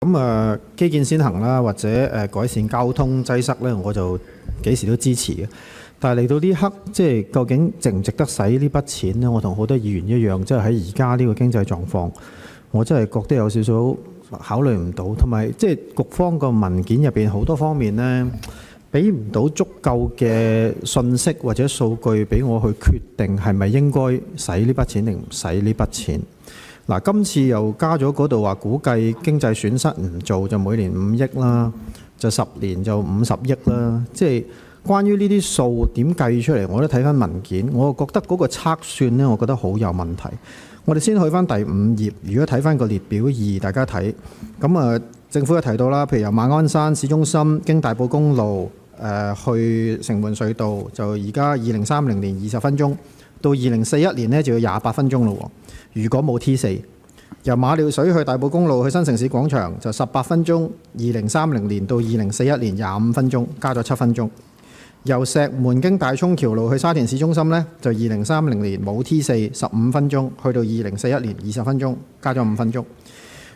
咁基建先行啦，或者改善交通擠塞咧，我就幾時都支持嘅。但係嚟到呢刻，即係究竟值唔值得使呢筆錢咧？我同好多議員一樣，即係喺而家呢個經濟狀況，我真係覺得有少少考慮唔到，同埋即係局方個文件入邊好多方面咧，俾唔到足夠嘅信息或者數據俾我去決定係咪應該使呢筆錢定唔使呢筆錢。嗱，今次又加咗嗰度話估計經濟損失唔做就每年5億啦，就10年就50億啦。即係關於呢啲數點計出嚟，我都睇翻文件，我覺得嗰個測算呢，我覺得好有問題。我哋先去翻第5頁，如果睇翻個列表2，大家睇咁政府有提到啦，譬如由馬鞍山市中心經大埔公路去城門隧道，就而家2030年20分鐘，到2041年呢就要28分鐘咯。如果冇 T4， 由馬料水去大埔公路去新城市廣場就18分鐘，2030年到2041年25分鐘，加咗7分鐘。由石門經大涌橋路去沙田市中心呢，就2030年冇 T4 15分鐘，去到2041年20分鐘，加咗5分鐘。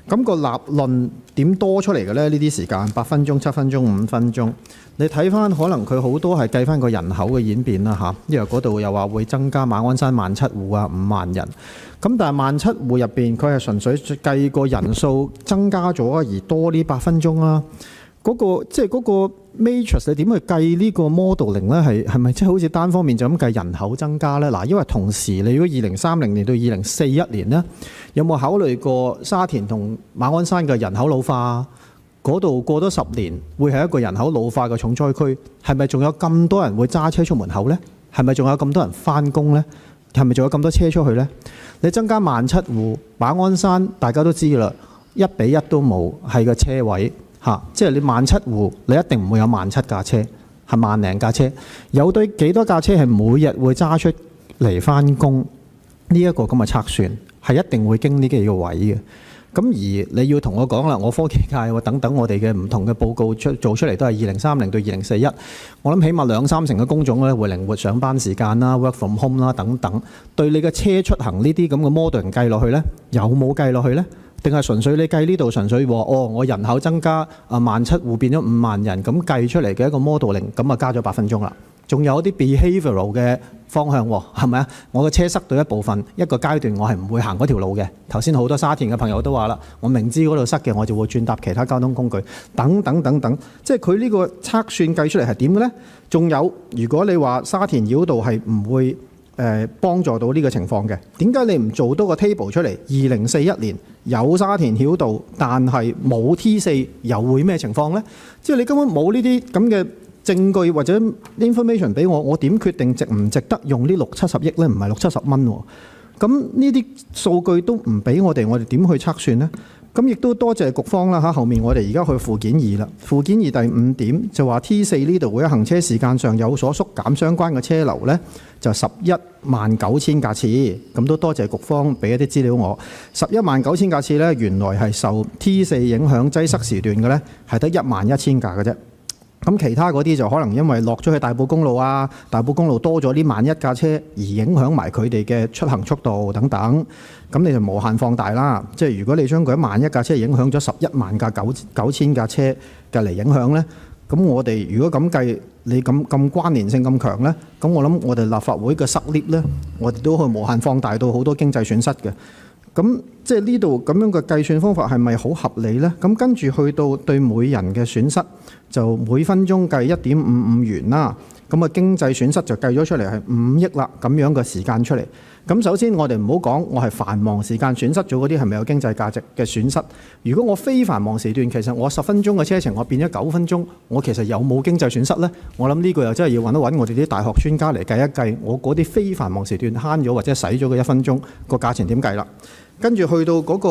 咁個立論點多出嚟嘅呢？呢啲時間8分鐘、7分鐘、5分鐘，你睇翻可能佢好多係計翻個人口嘅演變啦嚇，因為嗰度又話會增加馬鞍山17000戶啊5萬人，咁但係17000戶入邊佢係純粹計個人數增加咗而多呢8分鐘啦。嗰個即係嗰個 matrix 你點去計呢個 modeling 咧？係咪即係好似單方面就咁計人口增加咧？嗱，因為同時你如果2030年到2041年咧，有冇考慮過沙田同馬鞍山嘅人口老化？嗰度過多10年會係一個人口老化嘅重災區，係咪仲有咁多人會揸車出門口咧？係咪仲有咁多人翻工咧？係咪仲有咁多車出去咧？你增加17000戶，馬鞍山大家都知啦，1比1都冇係個車位。即係你17000戶，你一定唔會有17000架車，係1零架車。有對幾多架車係每日會揸出嚟翻工？呢一個咁嘅測算係一定會經呢幾個位嘅。咁而你要同我講啦，我科技界等等我哋嘅唔同嘅報告做出嚟都係2030到2041。我諗起碼2-3成嘅工種咧會靈活上班時間啦、work from home 啦等等。對你嘅車出行呢啲咁嘅 model 計落去咧，有冇計落去咧？定係純粹你計呢度純粹話我人口增加17000戶變咗5萬人，咁計出嚟嘅一個 modeling， 咁加咗8分鐘啦。仲有啲 behavioral 嘅方向喎，係咪啊？我嘅車塞到一部分，一個階段我係唔會行嗰條路嘅。頭先好多沙田嘅朋友都話啦，我明知嗰度塞嘅，我就會轉搭其他交通工具，等等等等。即係佢呢個測算計出嚟係點嘅呢？仲有，如果你話沙田繞道係唔會幫助到呢個情況嘅，點解你唔做多個 table 出嚟？2041年有沙田繞道，但係冇 T4，又會咩情況呢？即係你根本冇呢啲咁嘅證據或者 information 俾我，我點決定值唔值得用呢60-70億呢？唔係60-70蚊喎。咁呢啲數據都唔俾我哋點去測算呢？咁亦都多謝局方啦嚇。後面我哋而家去附件2啦。附件2第5點就話 T4 呢度會喺行車時間上有所縮減，相關嘅車流呢就119000架次。咁都多謝局方俾一啲資料我。119000架次呢，原來係受 T4 影響擠塞時段嘅呢，係得11000架嘅啫。咁其他嗰啲就可能因為落咗去大埔公路啊，大埔公路多咗呢11000架車而影響埋佢哋嘅出行速度等等，咁你就無限放大啦。即係如果你將佢11000架車影響咗11萬架9000架車嘅嚟影響呢，咁我哋如果咁計，你咁關聯性咁強呢，咁我諗我哋立法會嘅塞 lift 呢，我哋都可以無限放大到好多經濟損失嘅。咁即係呢度咁樣嘅計算方法係咪好合理呢？咁跟住去到對每人嘅損失，就每分鐘計1.55元啦。咁經濟損失就計咗出嚟係5億啦。咁樣嘅時間出嚟。咁首先我哋唔好講我係繁忙時間損失咗嗰啲係咪有經濟價值嘅損失？如果我非繁忙時段，其實我10分鐘嘅車程我變咗9分鐘，我其實有冇經濟損失呢？我諗呢個又真係要揾一揾我哋啲大學專家嚟計一計，我嗰啲非繁忙時段慳咗或者使咗嘅1分鐘個價錢點計啦？跟住去到嗰個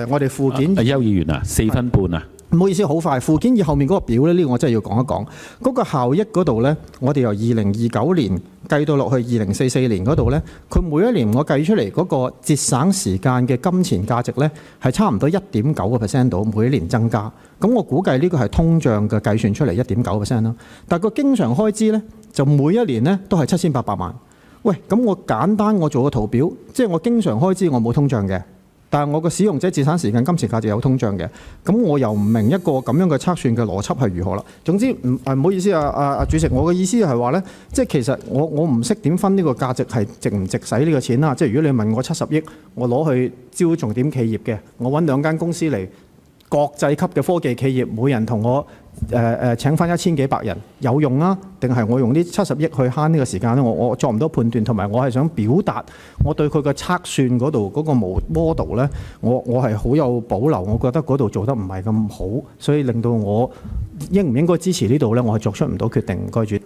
我哋附件邱議員啊，4分半啊。唔好意思，好快。附件2後面嗰個表呢，呢個我真係要講一講。嗰個效益嗰度呢，我哋由2029年計到落去2044年嗰度呢，佢每一年我計出嚟嗰個節省時間嘅金錢價值呢，係差唔多1.9% 到每一年增加。咁我估計呢個係通脹嘅計算出嚟1.9% 啦。但係個經常開支呢，就每一年呢都係7800萬。喂，咁我簡單我做個圖表，即係我經常開支我冇通脹嘅。但係我個使用者節省時間、金錢價值有通脹嘅，咁我又唔明一個咁樣嘅測算嘅邏輯係如何啦。總之唔好意思主席，我嘅意思係話呢，即係其實我唔識點分呢個價值係值唔值使呢個錢啦。即係如果你問我70億，我攞去招重點企業嘅，我揾2間公司嚟國際級嘅科技企業，每人同我請翻1000幾百人有用啊？定係我用呢70億去慳呢個時間呢？我作唔到判斷，同埋我係想表達我對佢嘅測算嗰度嗰個model呢，我係好有保留，我覺得嗰度做得唔係咁好，所以令到我應唔應該支持呢度呢？我係作出唔到決定。唔該主席。